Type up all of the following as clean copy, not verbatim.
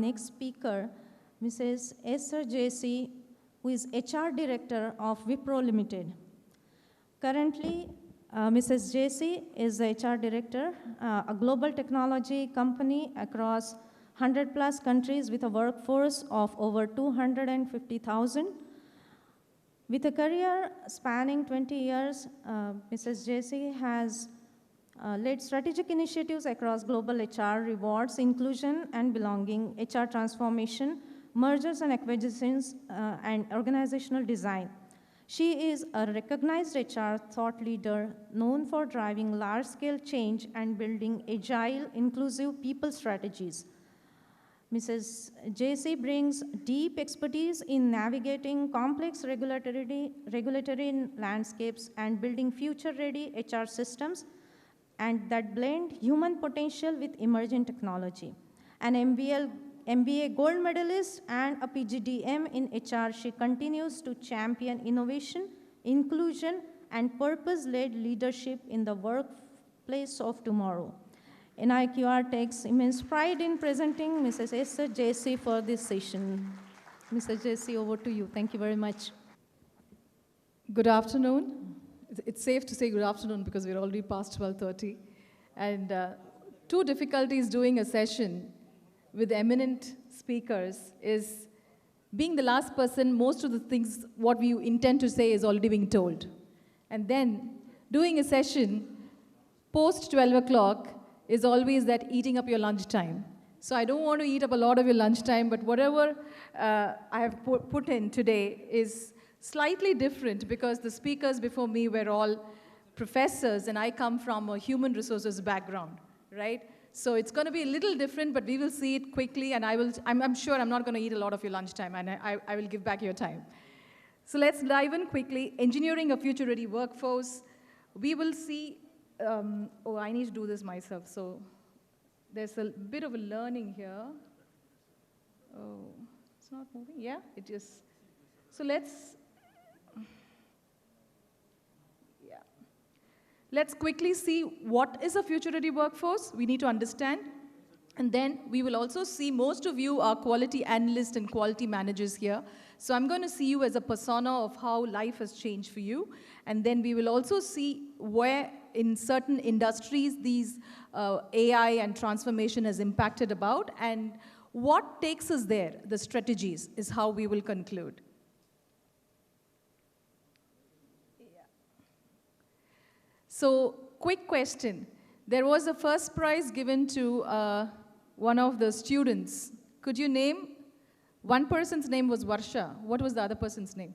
next speaker, Mrs. Esther Jessie, who is HR Director of WIPRO Limited. Currently, Mrs. Jessie is the HR Director, a global technology company across 100+ countries with a workforce of over 250,000. With a career spanning 20 years, Mrs. Jessie has led strategic initiatives across global HR, rewards, inclusion and belonging, HR transformation, mergers and acquisitions, and organizational design. She is a recognized HR thought leader known for driving large-scale change and building agile, inclusive people strategies. Mrs. Jessie brings deep expertise in navigating complex regulatory landscapes and building future-ready HR systems and that blend human potential with emerging technology. An MBA gold medalist and a PGDM in HR, she continues to champion innovation, inclusion, and purpose-led leadership in the workplace of tomorrow. NIQR takes immense pride in presenting Mrs. Esther Jessie for this session. Mrs. Jessie, over to you. Thank you very much. Good afternoon. It's safe to say good afternoon because we're already past 12:30. And two difficulties doing a session with eminent speakers is being the last person, most of the things, what we intend to say is already being told. And then doing a session post 12 o'clock is always that eating up your lunchtime. So I don't want to eat up a lot of your lunchtime, but whatever I have put in today is slightly different because the speakers before me were all professors and I come from a human resources background, right? So it's going to be a little different, but we will see it quickly, and I'm sure I'm not going to eat a lot of your lunchtime, and I will give back your time. So let's dive in quickly. Engineering a future-ready workforce. We will see, oh, I need to do this myself, so there's a bit of a learning here. Oh, it's not moving? Yeah, it is. So let's quickly see what is a future-ready workforce. We need to understand. And then we will also see most of you are quality analysts and quality managers here. So I'm going to see you as a persona of how life has changed for you. And then we will also see where in certain industries these AI and transformation has impacted about and what takes us there, the strategies, is how we will conclude. So, quick question. There was a first prize given to one of the students. Could you name? One person's name was Varsha. What was the other person's name?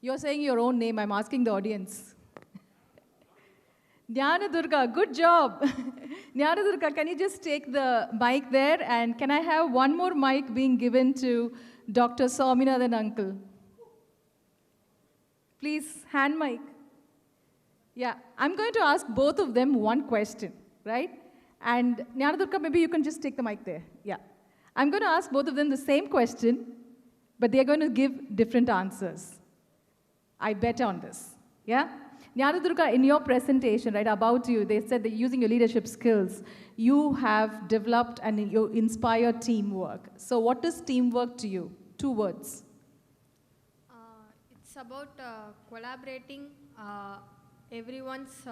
You're saying your own name. I'm asking the audience. Jnana Durga, good job. Jnana Durga, can you just take the mic there? And can I have one more mic being given to Dr. Swaminathan uncle? Please, hand mic. Yeah, I'm going to ask both of them one question, right? And Jnana Durga, maybe you can just take the mic there. Yeah. I'm going to ask both of them the same question, but they're going to give different answers. I bet on this. Yeah? Jnana Durga, in your presentation, right, about you, they said that using your leadership skills, you have developed and you inspire teamwork. So what is teamwork to you? 2 words. It's about collaborating everyone's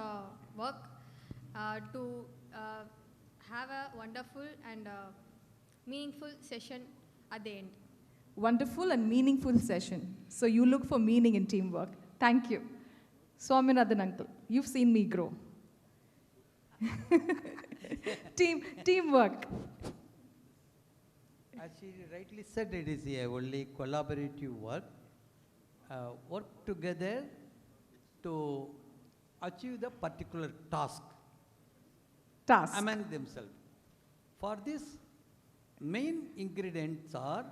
work to have a wonderful and meaningful session at the end. Wonderful and meaningful session. So you look for meaning in teamwork. Thank you. Swaminathan uncle, you've seen me grow. Teamwork. As she rightly said, it is a only collaborative work. Work together to achieve the particular task among themselves. For this, main ingredients are,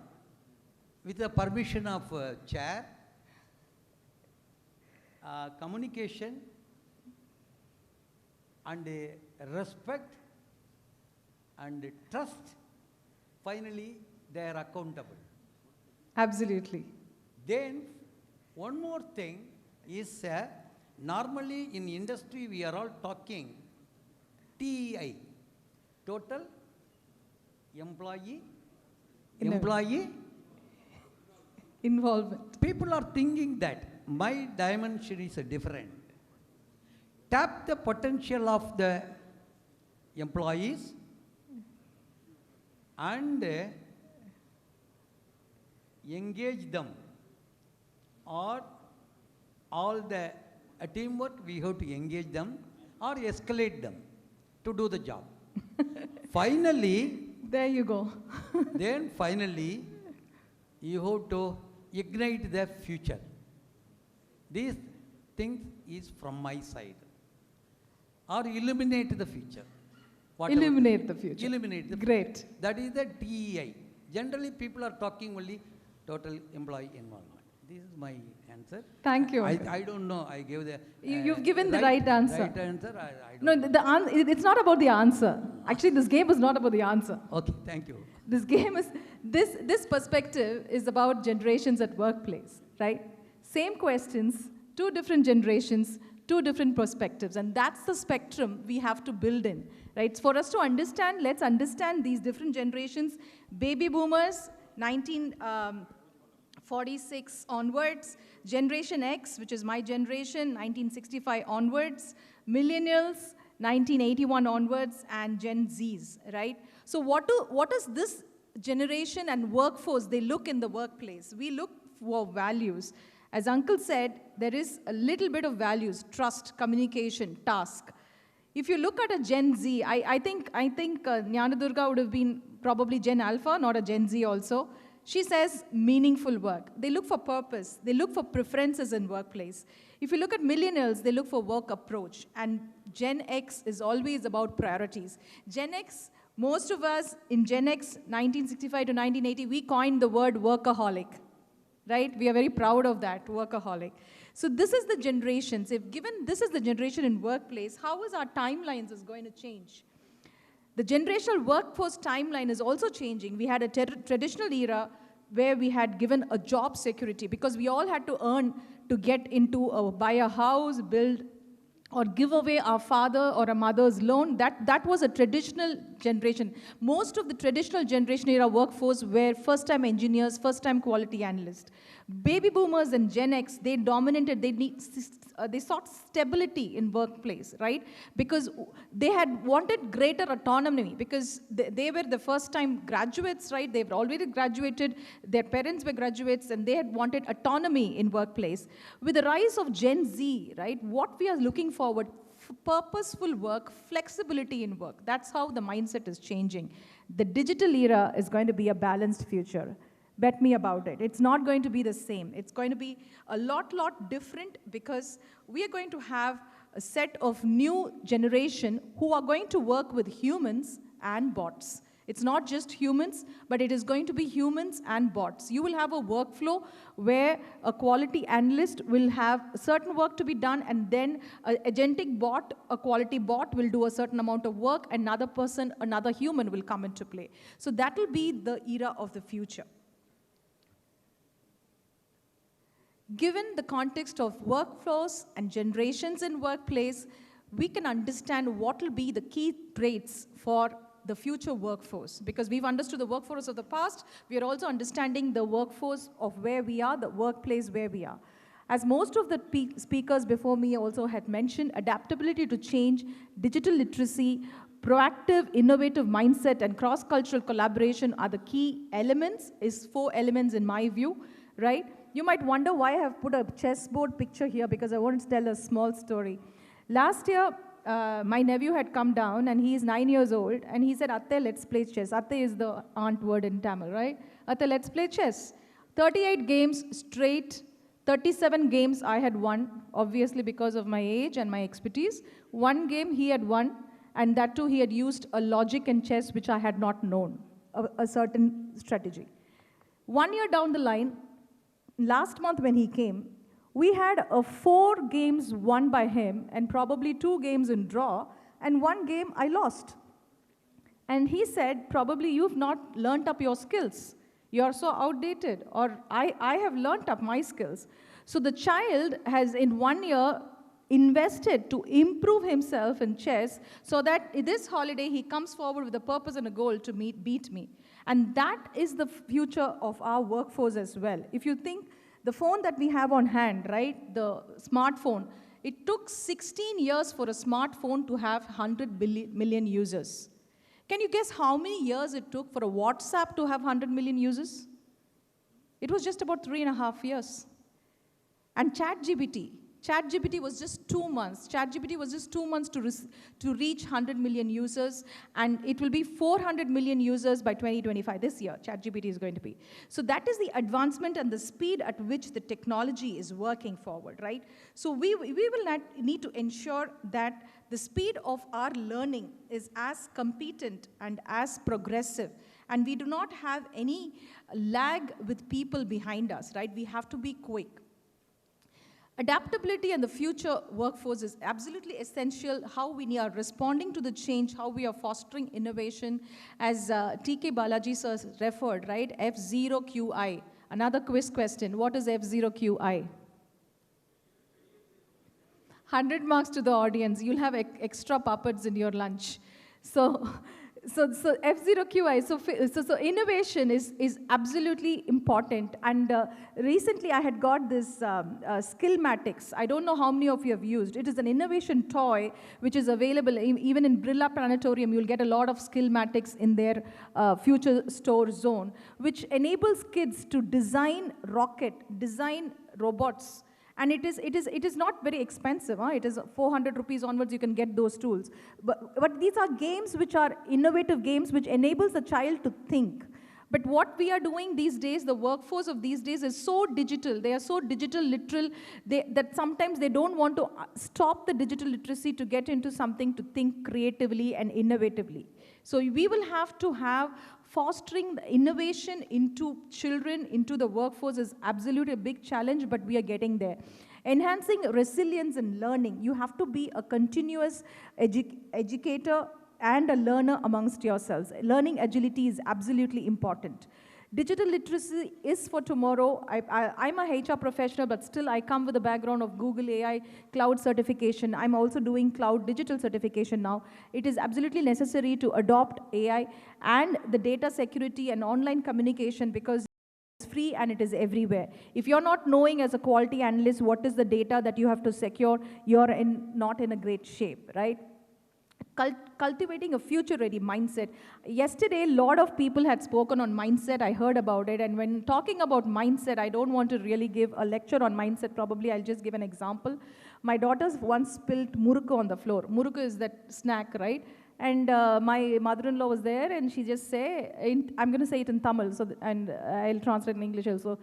with the permission of chair, communication and respect and trust. Finally, they are accountable. Absolutely. Then, one more thing is, normally in industry we are all talking TEI, total employee, Innovate. employee. Involvement. People are thinking that my dimension is different. Tap the potential of the employees and engage them, or all the teamwork we have to engage them or escalate them to do the job. Finally, There you go. then finally, you have to ignite the future. These things is from my side. Or illuminate the future. Whatever Illuminate the future. Illuminate the Great. future. That is the TEI. Generally, people are talking only total employee involvement. This is my answer. Thank you. I don't know. I gave the. You've given the right answer. Right answer. I don't No, know. it's not about the answer. Actually, this game is not about the answer. Okay, thank you. This game is, this perspective is about generations at workplace, right? Same questions, two different generations, two different perspectives, and that's the spectrum we have to build in, right? For us to understand, let's understand these different generations. Baby boomers, 1946 onwards, Generation X, which is my generation, 1965 onwards, millennials, 1981 onwards, and Gen Zs, right? So what is this generation and workforce, they look in the workplace? We look for values. As Uncle said, there is a little bit of values: trust, communication, task. If you look at a Gen Z, I think Jnanadurga would have been probably Gen Alpha, not a Gen Z also. She says meaningful work. They look for purpose. They look for preferences in workplace. If you look at millennials, they look for work approach. And Gen X is always about priorities. Gen X, most of us in Gen X, 1965 to 1980, we coined the word workaholic. Right? We are very proud of that, workaholic. So this is the generations. If given this is the generation in workplace, how is our timelines is going to change? The generational workforce timeline is also changing. We had a traditional era where we had given a job security because we all had to earn to get into buy a house, build, or give away our father or a mother's loan. That was a traditional generation. Most of the traditional generation era workforce were first-time engineers, first-time quality analysts. Baby boomers and Gen X, they dominated, they sought stability in workplace, right? Because they had wanted greater autonomy because they were the first-time graduates, right? They were already graduated, their parents were graduates, and they had wanted autonomy in workplace. With the rise of Gen Z, right, what we are looking forward, purposeful work, flexibility in work. That's how the mindset is changing. The digital era is going to be a balanced future. Bet me about it. It's not going to be the same. It's going to be a lot different because we are going to have a set of new generation who are going to work with humans and bots. It's not just humans, but it is going to be humans and bots. You will have a workflow where a quality analyst will have certain work to be done, and then an agentic bot, a quality bot, will do a certain amount of work. Another person, another human will come into play. So that will be the era of the future. Given the context of workflows and generations in workplace, we can understand what will be the key traits for the future workforce. Because we've understood the workforce of the past, we are also understanding the workforce of where we are, the workplace where we are. As most of the speakers before me also had mentioned, adaptability to change, digital literacy, proactive, innovative mindset, and cross-cultural collaboration are the key elements, is 4 elements in my view, right? You might wonder why I have put a chessboard picture here, because I want to tell a small story. Last year, my nephew had come down, and he is 9 years old, and he said, Atte, let's play chess. Atte is the aunt word in Tamil, right? Atte, let's play chess. 38 games straight, 37 games I had won, obviously because of my age and my expertise. 1 game he had won, and that too he had used a logic in chess which I had not known, a certain strategy. 1 year down the line, last month when he came, we had 4 games won by him and probably 2 games in draw, and 1 game I lost. And he said, probably you've not learnt up your skills. You're so outdated, or I have learnt up my skills. So the child has in 1 year invested to improve himself in chess so that this holiday he comes forward with a purpose and a goal to beat me. And that is the future of our workforce as well. If you think the phone that we have on hand, right, the smartphone, it took 16 years for a smartphone to have 100 million users. Can you guess how many years it took for a WhatsApp to have 100 million users? It was just about 3.5 years. And ChatGPT was just 2 months. ChatGPT was just 2 months to reach 100 million users, and it will be 400 million users by 2025. This year, ChatGPT is going to be. So that is the advancement and the speed at which the technology is working forward, right? So we will need to ensure that the speed of our learning is as competent and as progressive, and we do not have any lag with people behind us, right? We have to be quick. Adaptability and the future workforce is absolutely essential, how we are responding to the change, how we are fostering innovation, as TK Balaji sir referred, right? F0QI. Another quiz question, what is F0QI? 100 marks to the audience. You'll have extra puppets in your lunch. So F0QI, so innovation is absolutely important. And recently I had got this Skillmatics. I don't know how many of you have used. It is an innovation toy which is available even in Brilla Planetarium. You'll get a lot of Skillmatics in their future store zone, which enables kids to design design robots. And it is not very expensive. Huh? It is 400 rupees onwards, you can get those tools. But these are games which are innovative games which enables the child to think. But what we are doing these days, the workforce of these days is so digital. They are so digital literal that sometimes they don't want to stop the digital literacy to get into something to think creatively and innovatively. So we will have to have fostering the innovation into children, into the workforce is absolutely a big challenge, but we are getting there. Enhancing resilience in learning. You have to be a continuous educator and a learner amongst yourselves. Learning agility is absolutely important. Digital literacy is for tomorrow. I'm a HR professional, but still I come with a background of Google AI cloud certification. I'm also doing cloud digital certification now. It is absolutely necessary to adopt AI and the data security and online communication because it's free and it is everywhere. If you're not knowing as a quality analyst what is the data that you have to secure, you're not in a great shape, right? Cultivating a future-ready mindset. Yesterday, a lot of people had spoken on mindset. I heard about it. And when talking about mindset, I don't want to really give a lecture on mindset. Probably I'll just give an example. My daughters once spilled murukku on the floor. Murukku is that snack, right? And my mother-in-law was there, and she just I'm going to say it in Tamil, and I'll translate in English also.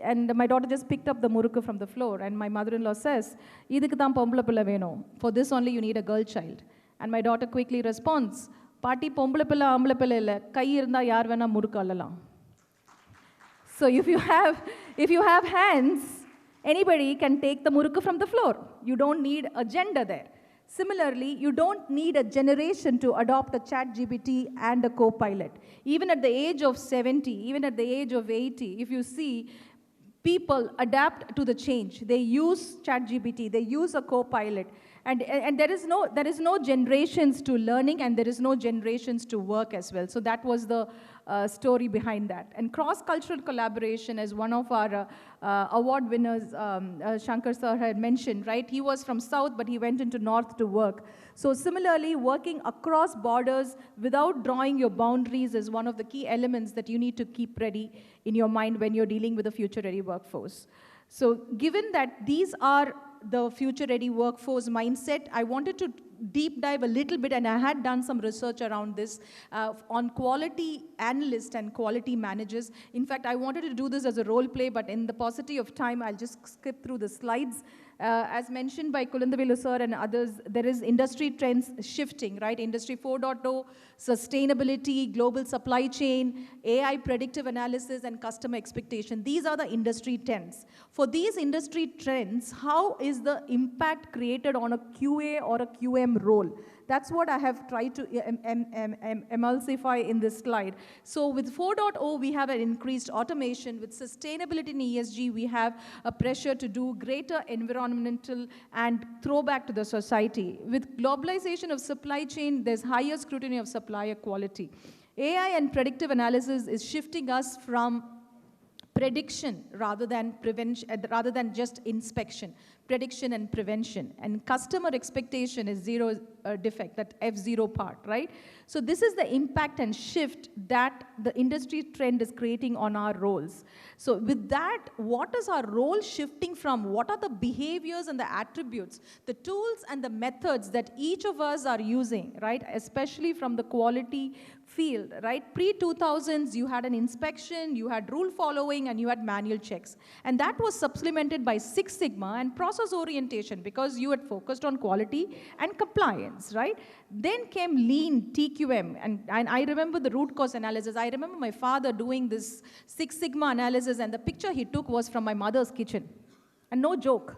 And my daughter just picked up the murukku from the floor, and my mother-in-law says, "Idukku thaan pombula pilla venum. For this only you need a girl child." And my daughter quickly responds, "Paati pombula pilla ambla pilla illa, kai irundha yaar vena murukku allalam." So if you have hands, anybody can take the murukku from the floor. You don't need a gender there. Similarly, you don't need a generation to adopt a ChatGPT and a co-pilot. Even at the age of 70, even at the age of 80, if you see, people adapt to the change. They use ChatGPT, they use a co-pilot. And there is no generations to learning, and there is no generations to work as well. So that was the story behind that. And cross-cultural collaboration, as one of our award winners, Shankar sir, had mentioned, right? He was from South, but he went into North to work. So similarly, working across borders without drawing your boundaries is one of the key elements that you need to keep ready in your mind when you're dealing with a future-ready workforce. So given that these are the future-ready workforce mindset, I wanted to deep dive a little bit, and I had done some research around this on quality analysts and quality managers. In fact, I wanted to do this as a role play, but in the paucity of time, I'll just skip through the slides. As mentioned by Kulandavilu sir and others, there is industry trends shifting, right? Industry 4.0, sustainability, global supply chain, AI predictive analysis, and customer expectation. These are the industry trends. For these industry trends, how is the impact created on a QA or a QM role? That's what I have tried to emulsify in this slide. So with 4.0, we have an increased automation. With sustainability in ESG, we have a pressure to do greater environmental and throwback to the society. With globalization of supply chain, there's higher scrutiny of supplier quality. AI and predictive analysis is shifting us from prediction rather than prevention, rather than just inspection, prediction and prevention. And customer expectation is zero defect, that F0 part, right? So this is the impact and shift that the industry trend is creating on our roles. So with that, what is our role shifting from? What are the behaviors and the attributes, the tools and the methods that each of us are using, right? Especially from the quality field, right? Pre-2000s, you had an inspection, you had rule following, and you had manual checks. And that was supplemented by Six Sigma and process orientation, because you had focused on quality and compliance, right? Then came lean, TQM, and I remember the root cause analysis. I remember my father doing this Six Sigma analysis, and the picture he took was from my mother's kitchen. And no joke.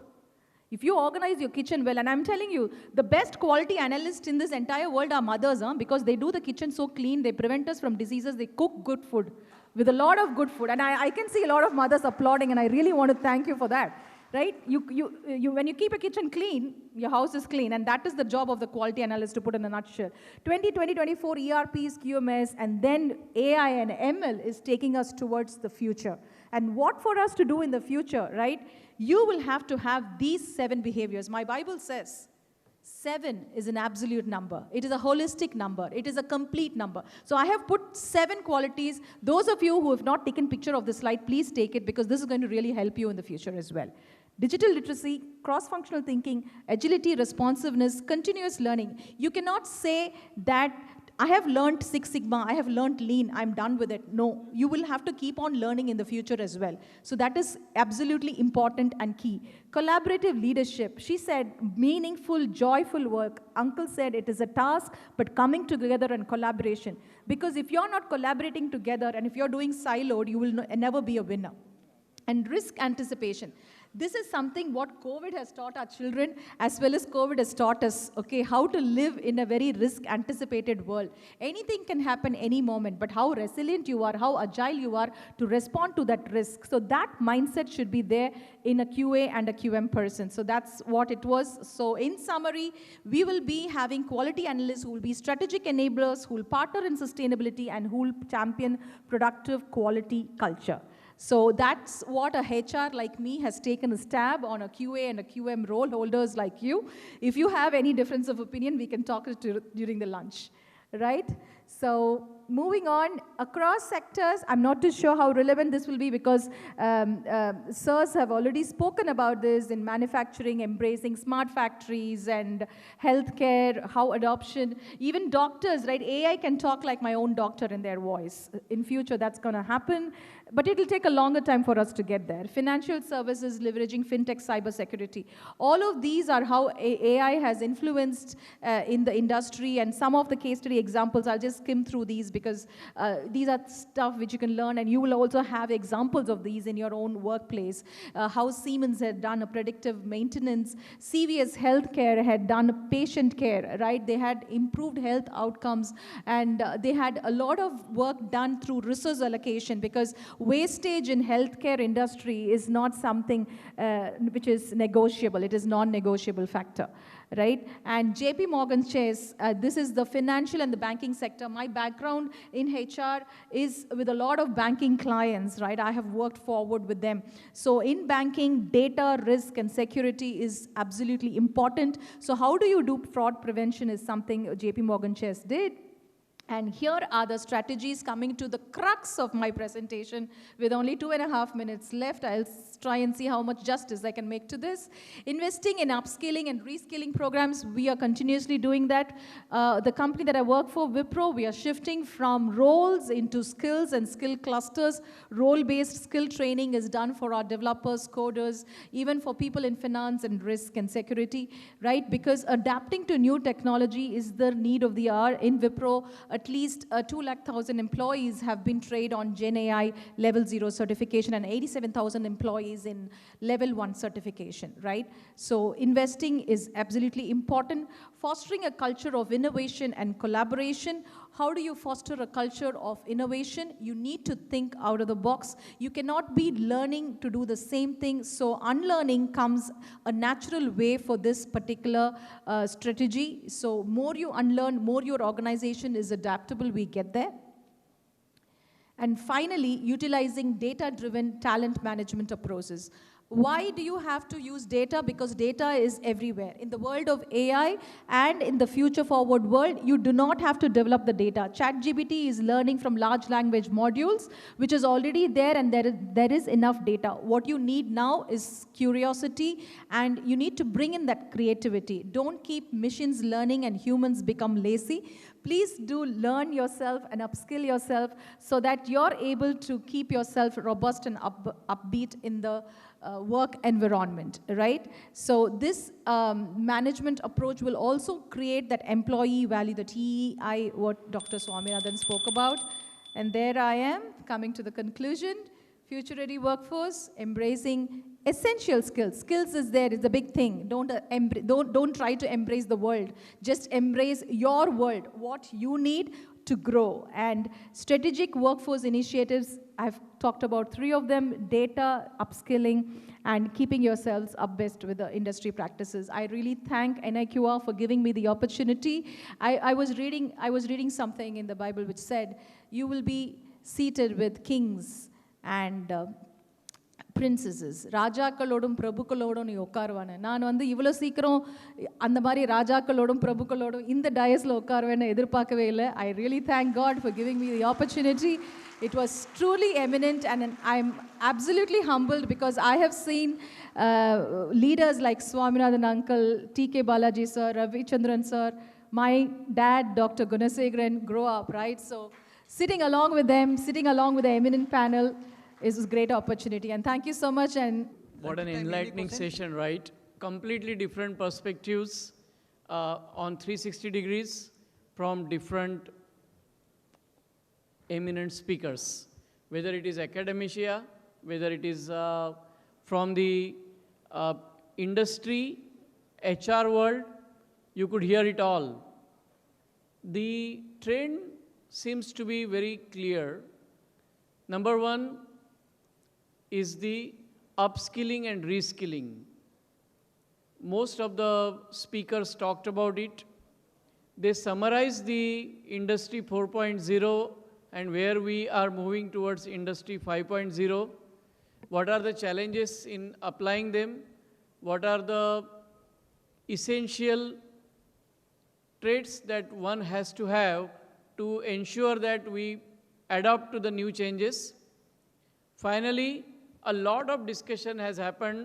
If you organize your kitchen well, and I'm telling you, the best quality analysts in this entire world are mothers, because they do the kitchen so clean, they prevent us from diseases, they cook good food, with a lot of good food. And I can see a lot of mothers applauding, and I really want to thank you for that, right? When you keep a kitchen clean, your house is clean, and that is the job of the quality analyst, to put in a nutshell. 2024 ERPs, QMS, and then AI and ML is taking us towards the future. And what for us to do in the future, right? You will have to have these 7 behaviors. My Bible says 7 is an absolute number. It is a holistic number. It is a complete number. So I have put 7 qualities. Those of you who have not taken picture of this slide, please take it, because this is going to really help you in the future as well. Digital literacy, cross-functional thinking, agility, responsiveness, continuous learning. You cannot say that I have learned Six Sigma, I have learned lean, I'm done with it. No, you will have to keep on learning in the future as well. So that is absolutely important and key. Collaborative leadership. She said meaningful, joyful work. Uncle said it is a task, but coming together and collaboration. Because if you're not collaborating together, and if you're doing siloed, you will never be a winner. And risk anticipation. This is something what COVID has taught our children, as well as COVID has taught us, okay, how to live in a very risk-anticipated world. Anything can happen any moment, but how resilient you are, how agile you are to respond to that risk. So that mindset should be there in a QA and a QM person. So that's what it was. So in summary, we will be having quality analysts who will be strategic enablers, who will partner in sustainability, and who will champion productive quality culture. So that's what a HR like me has taken a stab on a QA and a QM role holders like you. If you have any difference of opinion, we can talk during the lunch, right? So moving on, across sectors, I'm not too sure how relevant this will be, because sirs have already spoken about this in manufacturing, embracing smart factories and healthcare, how adoption, even doctors, right? AI can talk like my own doctor in their voice. In future, that's going to happen. But it will take a longer time for us to get there. Financial services, leveraging fintech, cybersecurity. All of these are how AI has influenced in the industry, and some of the case study examples, I'll just skim through these, because these are stuff which you can learn, and you will also have examples of these in your own workplace. How Siemens had done a predictive maintenance, CVS Healthcare had done patient care, right? They had improved health outcomes, and they had a lot of work done through resource allocation, because wastage in healthcare industry is not something which is negotiable. It is non-negotiable factor, right? And JP Morgan Chase, this is the financial and the banking sector. My background in HR is with a lot of banking clients, right? I have worked forward with them. So in banking, data, risk, and security is absolutely important. So how do you do fraud prevention is something JP Morgan Chase did. And here are the strategies coming to the crux of my presentation. With only 2.5 minutes left, I'll try and see how much justice I can make to this. Investing in upskilling and reskilling programs, we are continuously doing that. The company that I work for, WIPRO, we are shifting from roles into skills and skill clusters. Role-based skill training is done for our developers, coders, even for people in finance and risk and security, right? Because adapting to new technology is the need of the hour. In WIPRO, a at least 200,000 employees have been trained on Gen AI Level 0 certification and 87,000 employees in Level 1 certification, right? So investing is absolutely important. Fostering a culture of innovation and collaboration. How do you foster a culture of innovation? You need to think out of the box. You cannot be learning to do the same thing. So unlearning comes a natural way for this particular strategy. So more you unlearn, more your organization is adaptable, we get there. And finally, utilizing data-driven talent management approaches. Why do you have to use data? Because data is everywhere. In the world of AI and in the future forward world, you do not have to develop the data. ChatGPT is learning from large language modules, which is already there, and there is enough data. What you need now is curiosity, and you need to bring in that creativity. Don't keep machines learning and humans become lazy. Please do learn yourself and upskill yourself so that you're able to keep yourself robust and upbeat in the work environment, right? So this management approach will also create that employee value, the TEI, what Dr. Swaminathan spoke about. And there I am, coming to the conclusion. Future-ready workforce, embracing essential skills. Skills is there, it's a big thing. Don't try to embrace the world. Just embrace your world, what you need to grow. And strategic workforce initiatives, I've talked about 3 of them: data, upskilling, and keeping yourselves abreast with the industry practices. I really thank NIQR for giving me the opportunity. I was reading something in the Bible which said, you will be seated with kings and princesses. ராஜாக்களோடும் பிரபுக்களோடும் நீ உட்காருவானே. நான் வந்து இவ்வளோ சீக்கிரம் அந்த மாதிரி ராஜாக்களோடும் பிரபுக்களோடும் இந்த டயஸில் உட்காருவேன்னு எதிர்பார்க்கவே இல்லை. I really thank God for giving me the opportunity. It was truly eminent, and I'm absolutely humbled because I have seen leaders like Swaminathan Uncle, T.K. Balaji sir, Ravi Chandran sir, my dad, Dr. Gunasekharan, grow up, right? So sitting along with them, sitting along with the eminent panel is a great opportunity. And thank you so much. And what an enlightening session, right? Completely different perspectives on 360 degrees from different eminent speakers, whether it is academia, whether it is from the industry, HR world, you could hear it all. The trend seems to be very clear. Number one is the upskilling and reskilling. Most of the speakers talked about it. They summarized the Industry 4.0 and where we are moving towards Industry 5.0. What are the challenges in applying them? What are the essential traits that one has to have to ensure that we adapt to the new changes? Finally, a lot of discussion has happened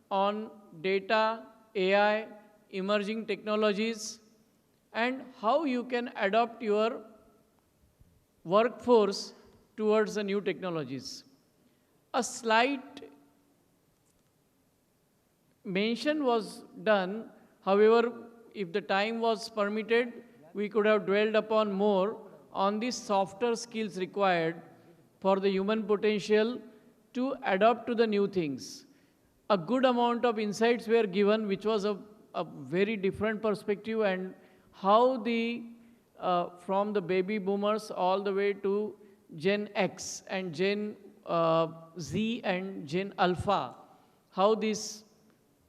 on data, AI, emerging technologies, and how you can adapt your workforce towards the new technologies. A slight mention was done. However, if the time was permitted, we could have dwelled upon more on the softer skills required for the human potential to adapt to the new things. A good amount of insights were given, which was a very different perspective, and how the from the baby boomers all the way to Gen X and Gen Z and Gen Alpha, how this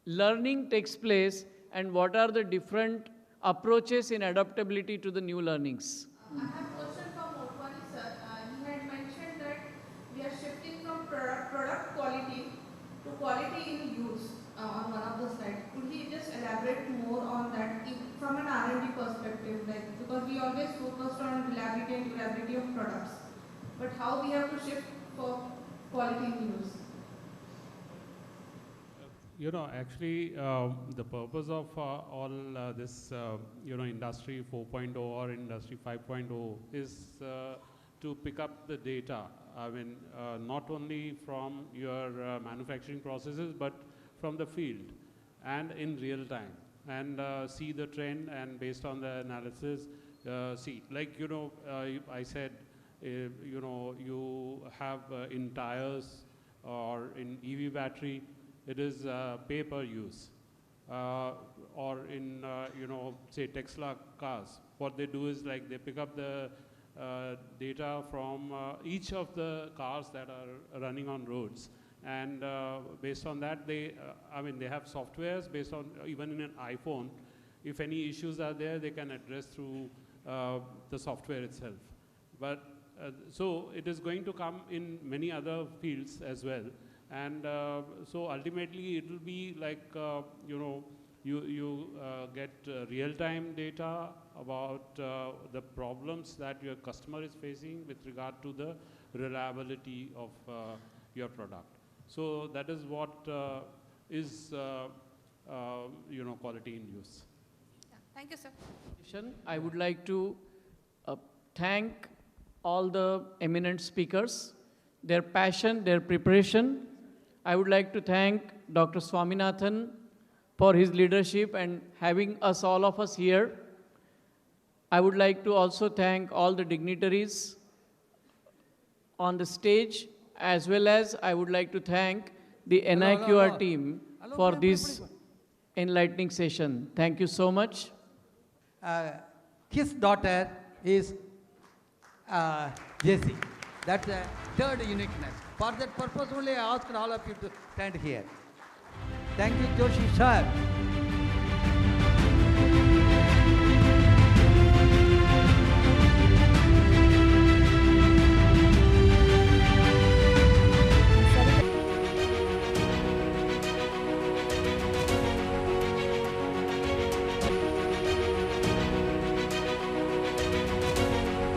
learning takes place and what are the different approaches in adaptability to the new learnings. I have a question from Motwani sir. He had mentioned that we are shifting from product quality to quality in use on one of the slides. Could he just elaborate more on that from an R&D perspective? Like, because we always focused on reliability and durability of products, but how we have to shift for quality in use? You know, actually, the purpose of all this, Industry 4.0 or Industry 5.0 is to pick up the data. I mean, not only from your manufacturing processes, but from the field and in real time, and see the trend, and based on the analysis, see, like, I said, you have in tires or in EV battery, it is pay per use. Or in, say Tesla cars, what they do is like they pick up the data from each of the cars that are running on roads. And based on that, they have softwares based on, even in an iPhone, if any issues are there, they can address through the software itself. But so it is going to come in many other fields as well. And so ultimately it will be like, you get real-time data about the problems that your customer is facing with regard to the reliability of your product. So that is what is quality in use. Yeah. Thank you, sir. I would like to thank all the eminent speakers, their passion, their preparation. I would like to thank Dr. Swaminathan for his leadership and having all of us here. I would like to also thank all the dignitaries on the stage, as well as I would like to thank the NIQR team for this enlightening session. Thank you so much. His daughter is Jessie. That's the third uniqueness. For that purpose only, I asked all of you to stand here. Thank you, Joshi sir.